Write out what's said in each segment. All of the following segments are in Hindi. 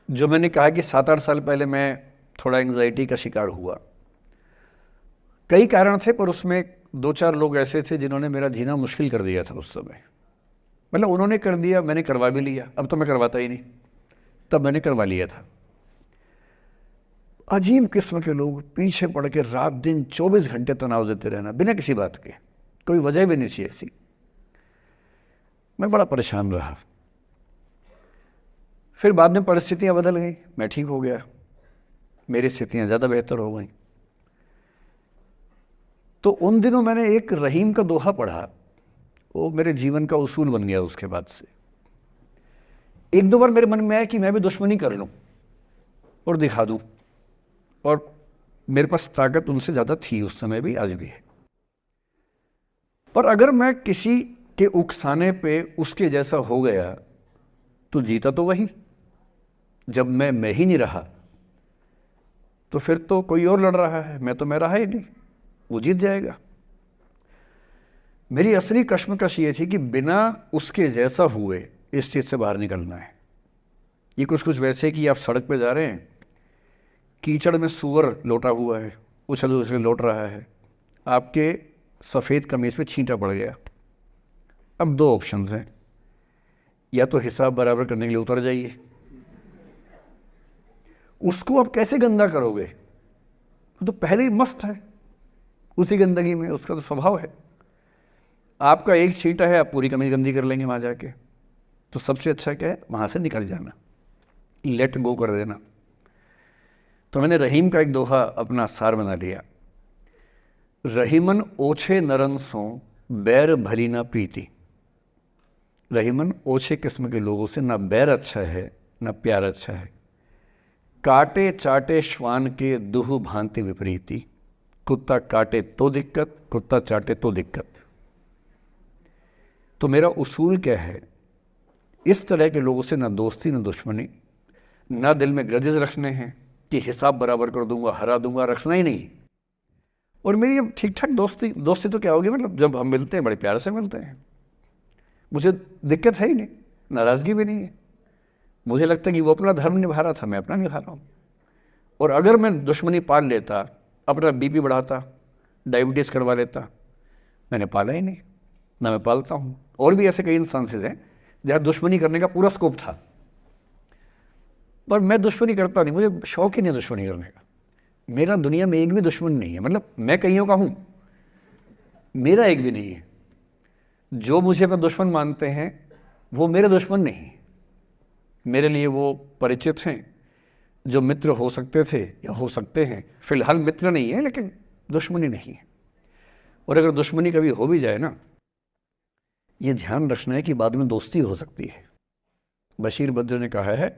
जो मैंने कहा कि 7-8 साल पहले मैं थोड़ा एंग्जाइटी का शिकार हुआ। कई कारण थे, पर उसमें 2-4 लोग ऐसे थे जिन्होंने मेरा जीना मुश्किल कर दिया था उस समय। मतलब उन्होंने कर दिया, मैंने करवा भी लिया। अब तो मैं करवाता ही नहीं, तब मैंने करवा लिया था। अजीब किस्म के लोग पीछे पड़ के रात दिन 24 घंटे तनाव देते रहना बिना किसी बात के, कोई वजह भी नहीं थी ऐसी। मैं बड़ा परेशान रहा। फिर बाद में परिस्थितियां बदल गई, मैं ठीक हो गया, मेरी स्थितियां ज़्यादा बेहतर हो गई। तो उन दिनों मैंने एक रहीम का दोहा पढ़ा, वो मेरे जीवन का उसूल बन गया। उसके बाद से 1-2 बार मेरे मन में आया कि मैं भी दुश्मनी कर लूं और दिखा दूं, और मेरे पास ताकत उनसे ज़्यादा थी उस समय भी, आज भी है। पर अगर मैं किसी के उकसाने पे उसके जैसा हो गया तो जीता तो वही। जब मैं ही नहीं रहा तो फिर तो कोई और लड़ रहा है, मैं रहा ही नहीं, वो जीत जाएगा। मेरी असली कश्मकश ये थी कि बिना उसके जैसा हुए इस चीज़ से बाहर निकलना है। ये कुछ वैसे कि आप सड़क पे जा रहे हैं, कीचड़ में सूअर लोटा हुआ है, उछल उछल लौट रहा है, आपके सफ़ेद कमीज पे छींटा पड़ गया। अब 2 ऑप्शंस हैं, या तो हिसाब बराबर करने के लिए उतर जाइए, उसको आप कैसे गंदा करोगे, वो तो पहले ही मस्त है उसी गंदगी में, उसका तो स्वभाव है। आपका एक छींटा है, आप पूरी कमीज गंदी कर लेंगे वहाँ जाके। तो सबसे अच्छा क्या है, वहाँ से निकल जाना, लेट गो कर देना। तो मैंने रहीम का एक दोहा अपना सार बना लिया। रहीमन ओछे नरन सो बैर भली ना प्रीति। रहीमन ओछे किस्म के लोगों से ना बैर अच्छा है ना प्यार अच्छा है। काटे चाटे श्वान के दुह भांति विपरीति। कुत्ता काटे तो दिक्कत, कुत्ता चाटे तो दिक्कत। तो मेरा उसूल क्या है, इस तरह के लोगों से ना दोस्ती ना दुश्मनी, ना दिल में ग्रजेस रखने हैं कि हिसाब बराबर कर दूंगा, हरा दूंगा, रखना ही नहीं। और मेरी अब ठीक ठाक दोस्ती तो क्या होगी, मतलब जब हम मिलते हैं बड़े प्यार से मिलते हैं, मुझे दिक्कत है ही नहीं, नाराज़गी भी नहीं है। मुझे लगता है कि वो अपना धर्म निभा रहा था, मैं अपना निभा रहा हूँ। और अगर मैं दुश्मनी पाल लेता, अपना बीपी बढ़ाता, डायबिटीज़ करवा लेता, मैंने पाला ही नहीं, ना मैं पालता हूँ। और भी ऐसे कई इंस्टांसेस हैं जहाँ दुश्मनी करने का पूरा स्कोप था, पर मैं दुश्मनी करता नहीं, मुझे शौक ही नहीं दुश्मनी करने का। मेरा दुनिया में एक भी दुश्मन नहीं है, मतलब मैं कईयों का हूँ, मेरा एक भी नहीं है। जो मुझे अपना दुश्मन मानते हैं वो मेरे दुश्मन नहीं, मेरे लिए वो परिचित हैं, जो मित्र हो सकते थे या हो सकते हैं। फिलहाल मित्र नहीं है, लेकिन दुश्मनी नहीं है। और अगर दुश्मनी कभी हो भी जाए ना, ये ध्यान रखना है कि बाद में दोस्ती हो सकती है। बशीर बद्र ने कहा है,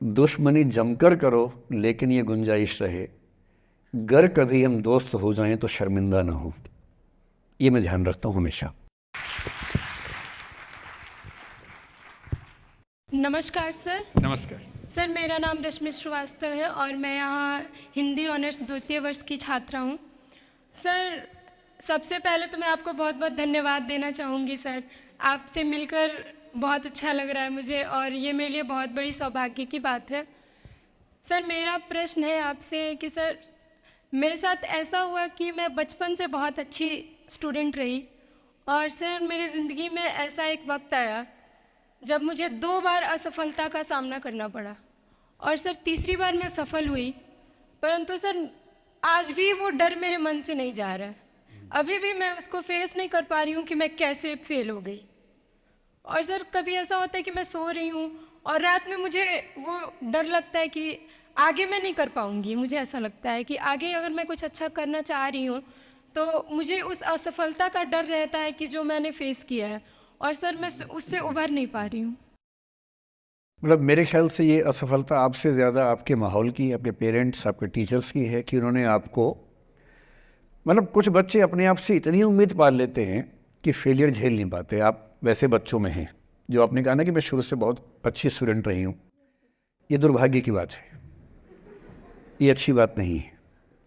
दुश्मनी जमकर करो लेकिन ये गुंजाइश रहे, गर कभी हम दोस्त हो जाएं तो शर्मिंदा ना हो। ये मैं ध्यान रखता हूँ हमेशा। नमस्कार सर। नमस्कार सर, मेरा नाम रश्मि श्रीवास्तव है और मैं यहाँ हिंदी ऑनर्स 2य वर्ष की छात्रा हूँ। सर, सबसे पहले तो मैं आपको बहुत बहुत धन्यवाद देना चाहूँगी सर। आपसे मिलकर बहुत अच्छा लग रहा है मुझे और ये मेरे लिए बहुत बड़ी सौभाग्य की बात है। सर, मेरा प्रश्न है आपसे कि सर, मेरे साथ ऐसा हुआ कि मैं बचपन से बहुत अच्छी स्टूडेंट रही और सर मेरी ज़िंदगी में ऐसा एक वक्त आया जब मुझे 2 बार असफलता का सामना करना पड़ा और सर तीसरी बार मैं सफल हुई, परंतु सर आज भी वो डर मेरे मन से नहीं जा रहा है। अभी भी मैं उसको फेस नहीं कर पा रही हूँ कि मैं कैसे फेल हो गई। और सर कभी ऐसा होता है कि मैं सो रही हूँ और रात में मुझे वो डर लगता है कि आगे मैं नहीं कर पाऊँगी। मुझे ऐसा लगता है कि आगे अगर मैं कुछ अच्छा करना चाह रही हूँ तो मुझे उस असफलता का डर रहता है कि जो मैंने फेस किया है, और सर मैं उससे उभर नहीं पा रही हूँ। मतलब मेरे ख्याल से ये असफलता आपसे ज़्यादा आपके माहौल की, आपके पेरेंट्स, आपके टीचर्स की है कि उन्होंने आपको, मतलब कुछ बच्चे अपने आप से इतनी उम्मीद पाल लेते हैं कि फेलियर झेल नहीं पाते। आप वैसे बच्चों में हैं। जो आपने कहा ना कि मैं शुरू से बहुत अच्छी स्टूडेंट रही हूँ, ये दुर्भाग्य की बात है, ये अच्छी बात नहीं है।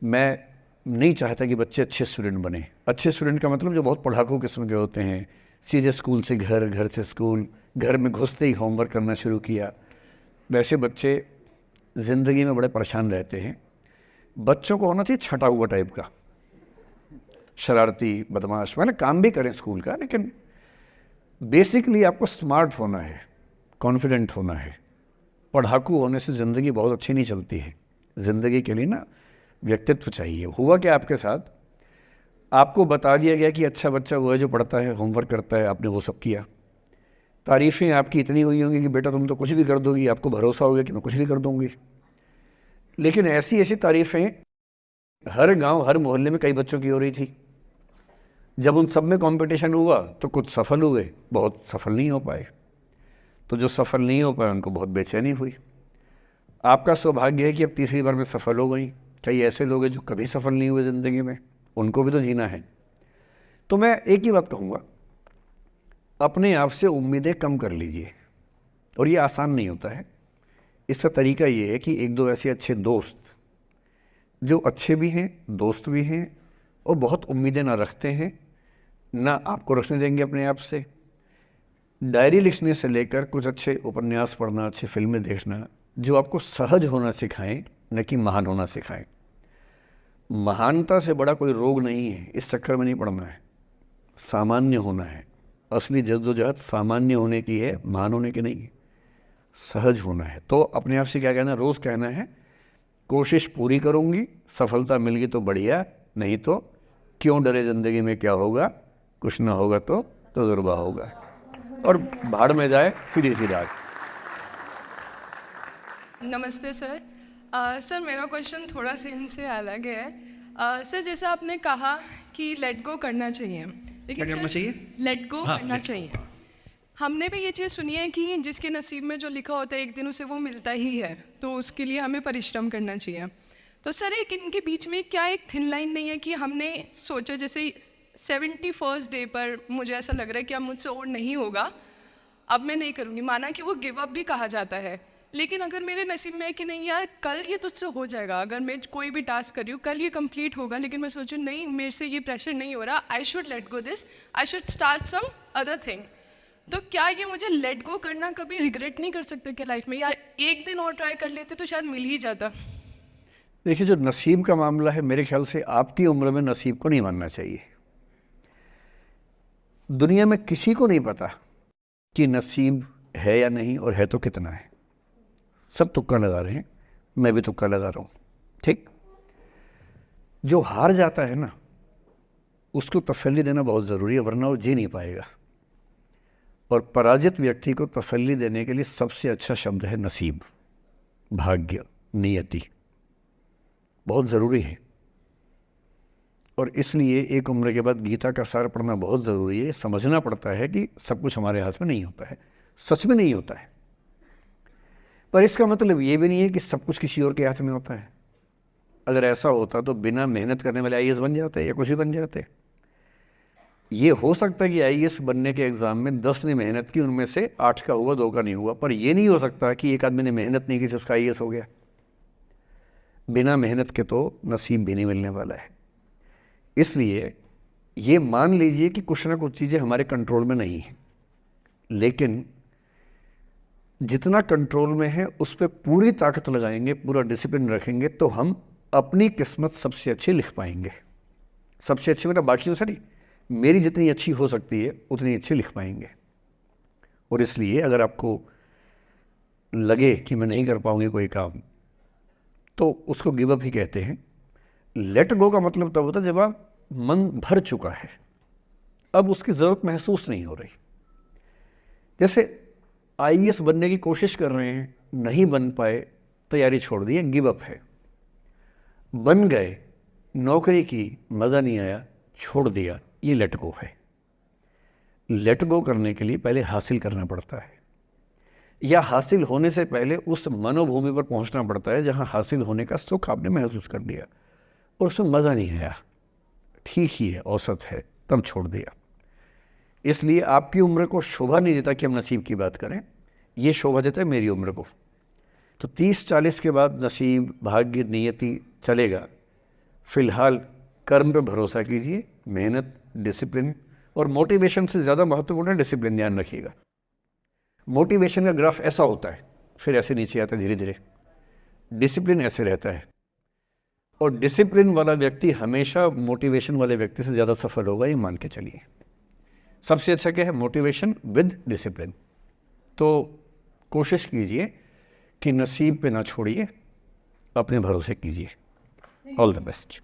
मैं नहीं चाहता कि बच्चे अच्छे स्टूडेंट बने। अच्छे स्टूडेंट का मतलब जो बहुत पढ़ाकू किस्म के होते हैं, सीधे स्कूल से घर, घर से स्कूल, घर में घुसते ही होमवर्क करना शुरू किया, वैसे बच्चे ज़िंदगी में बड़े परेशान रहते हैं, बच्चों को होना चाहिए छटा हुआ टाइप का, शरारती, बदमाश, मतलब काम भी करें स्कूल का, लेकिन बेसिकली आपको स्मार्ट होना है, कॉन्फिडेंट होना है। पढ़ाकू होने से ज़िंदगी बहुत अच्छी नहीं चलती है। ज़िंदगी के लिए ना व्यक्तित्व चाहिए। हुआ क्या आपके साथ, आपको बता दिया गया कि अच्छा बच्चा वो है जो पढ़ता है, होमवर्क करता है, आपने वो सब किया, तारीफ़ें आपकी इतनी हुई होंगी कि बेटा तुम तो कुछ भी कर दोगी, आपको भरोसा हो गया कि मैं कुछ भी कर दूंगी। लेकिन ऐसी ऐसी तारीफ़ें हर गांव, हर मोहल्ले में कई बच्चों की हो रही थी। जब उन सब में कंपटीशन हुआ तो कुछ सफल हुए, बहुत सफल नहीं हो पाए। तो जो सफल नहीं हो पाए उनको बहुत बेचैनी हुई। आपका सौभाग्य है कि अब तीसरी बार में सफल हो गई। कई ऐसे लोग हैं जो कभी सफल नहीं हुए ज़िंदगी में, उनको भी तो जीना है। तो मैं एक ही बात कहूँगा, अपने आप से उम्मीदें कम कर लीजिए। और ये आसान नहीं होता है। इसका तरीका ये है कि एक दो ऐसे अच्छे दोस्त जो अच्छे भी हैं, दोस्त भी हैं, और बहुत उम्मीदें ना रखते हैं, ना आपको रखने देंगे अपने आप से। डायरी लिखने से लेकर कुछ अच्छे उपन्यास पढ़ना, अच्छी फिल्में देखना, जो आपको सहज होना सिखाएं, न कि महान होना सिखाएं। महानता से बड़ा कोई रोग नहीं है, इस चक्कर में नहीं पड़ना है, सामान्य होना है। असली जद्दोजहद सामान्य होने की है, महान होने की नहीं है, सहज होना है। तो अपने आप से क्या कहना है, रोज़ कहना है, कोशिश पूरी करूँगी, सफलता मिल गई तो बढ़िया, नहीं तो क्यों डरे, ज़िंदगी में क्या होगा, कुछ ना होगा तो तजुर्बा होगा, और भाड़ में जाए सीधी सी रात। नमस्ते सर। सर मेरा क्वेश्चन थोड़ा सा इनसे अलग है। सर जैसा आपने कहा कि लेट गो करना चाहिए, लेकिन क्या करना चाहिए? लेट गो हाँ, करना चाहिए। हमने भी ये चीज़ सुनी है कि जिसके नसीब में जो लिखा होता है एक दिन उसे वो मिलता ही है, तो उसके लिए हमें परिश्रम करना चाहिए। तो सर एक इनके बीच में क्या एक थिन लाइन नहीं है कि हमने सोचा जैसे 71st डे पर मुझे ऐसा लग रहा है कि अब मुझसे और नहीं होगा, अब मैं नहीं करूँगी, माना कि वो गिव अप भी कहा जाता है, लेकिन अगर मेरे नसीब में है कि नहीं यार कल ये तुझसे हो जाएगा, अगर मैं कोई भी टास्क कर रही हूँ कल ये कंप्लीट होगा, लेकिन मैं सोचूँ नहीं मेरे से ये प्रेशर नहीं हो रहा, I should let go this, I should start some other thing. तो क्या ये मुझे लेट गो करना कभी रिग्रेट नहीं कर सकते क्या लाइफ में, यार एक दिन और ट्राई कर लेते तो शायद मिल ही जाता। देखिए, जो नसीब का मामला है, मेरे ख्याल से आपकी उम्र में नसीब को नहीं मानना चाहिए। दुनिया में किसी को नहीं पता कि नसीब है या नहीं, और है तो कितना है। सब तुक्का लगा रहे हैं, मैं भी तुक्का लगा रहा हूँ, ठीक। जो हार जाता है ना, उसको तसल्ली देना बहुत ज़रूरी है, वरना वो जी नहीं पाएगा। और पराजित व्यक्ति को तसल्ली देने के लिए सबसे अच्छा शब्द है नसीब, भाग्य, नियति, बहुत ज़रूरी है। और इसलिए एक उम्र के बाद गीता का सार पढ़ना बहुत ज़रूरी है। समझना पड़ता है कि सब कुछ हमारे हाथ में नहीं होता है, सच में नहीं होता है। पर इसका मतलब ये भी नहीं है कि सब कुछ किसी और के हाथ में होता है। अगर ऐसा होता तो बिना मेहनत करने वाले आईएएस बन जाते या कुछ भी बन जाते। ये हो सकता है कि आईएएस बनने के एग्ज़ाम में 10 ने मेहनत की, उनमें से 8 का हुआ, 2 का नहीं हुआ। पर ये नहीं हो सकता कि एक आदमी ने मेहनत नहीं की तो उसका आईएएस हो गया। बिना मेहनत के तो नसीब भी नहीं मिलने वाला है। इसलिए ये मान लीजिए कि कुछ ना कुछ चीज़ें हमारे कंट्रोल में नहीं हैं, लेकिन जितना कंट्रोल में है उस पर पूरी ताकत लगाएंगे, पूरा डिसिप्लिन रखेंगे, तो हम अपनी किस्मत सबसे अच्छी लिख पाएंगे। सबसे अच्छी मतलब बाकियों से नहीं, मेरी जितनी अच्छी हो सकती है उतनी अच्छी लिख पाएंगे। और इसलिए अगर आपको लगे कि मैं नहीं कर पाऊंगी कोई काम, तो उसको गिव अप ही कहते हैं। लेट गो का मतलब तब होता है जब आप मन भर चुका है, अब उसकी ज़रूरत महसूस नहीं हो रही। जैसे आईएएस बनने की कोशिश कर रहे हैं, नहीं बन पाए, तैयारी छोड़ दी, गिव अप है। बन गए, नौकरी की, मज़ा नहीं आया, छोड़ दिया, ये लेट गो है। लेट गो करने के लिए पहले हासिल करना पड़ता है, या हासिल होने से पहले उस मनोभूमि पर पहुंचना पड़ता है जहां हासिल होने का सुख आपने महसूस कर लिया और उसमें मज़ा नहीं आया, ठीक ही है, औसत है, तब छोड़ दिया। इसलिए आपकी उम्र को शोभा नहीं देता कि हम नसीब की बात करें, ये शोभा देता है मेरी उम्र को। तो 30-40 के बाद नसीब, भाग्य, नियति चलेगा। फिलहाल कर्म पे भरोसा कीजिए, मेहनत, डिसिप्लिन, और मोटिवेशन से ज़्यादा महत्वपूर्ण है डिसिप्लिन, ध्यान रखिएगा। मोटिवेशन का ग्राफ ऐसा होता है, फिर ऐसे नीचे आता है धीरे धीरे। डिसिप्लिन ऐसे रहता है, और डिसिप्लिन वाला व्यक्ति हमेशा मोटिवेशन वाले व्यक्ति से ज़्यादा सफल होगा, ये मान के चलिए। सबसे अच्छा क्या है? Motivation with discipline. तो कोशिश कीजिए कि नसीब पे ना छोड़िए, अपने भरोसे कीजिए। All the best.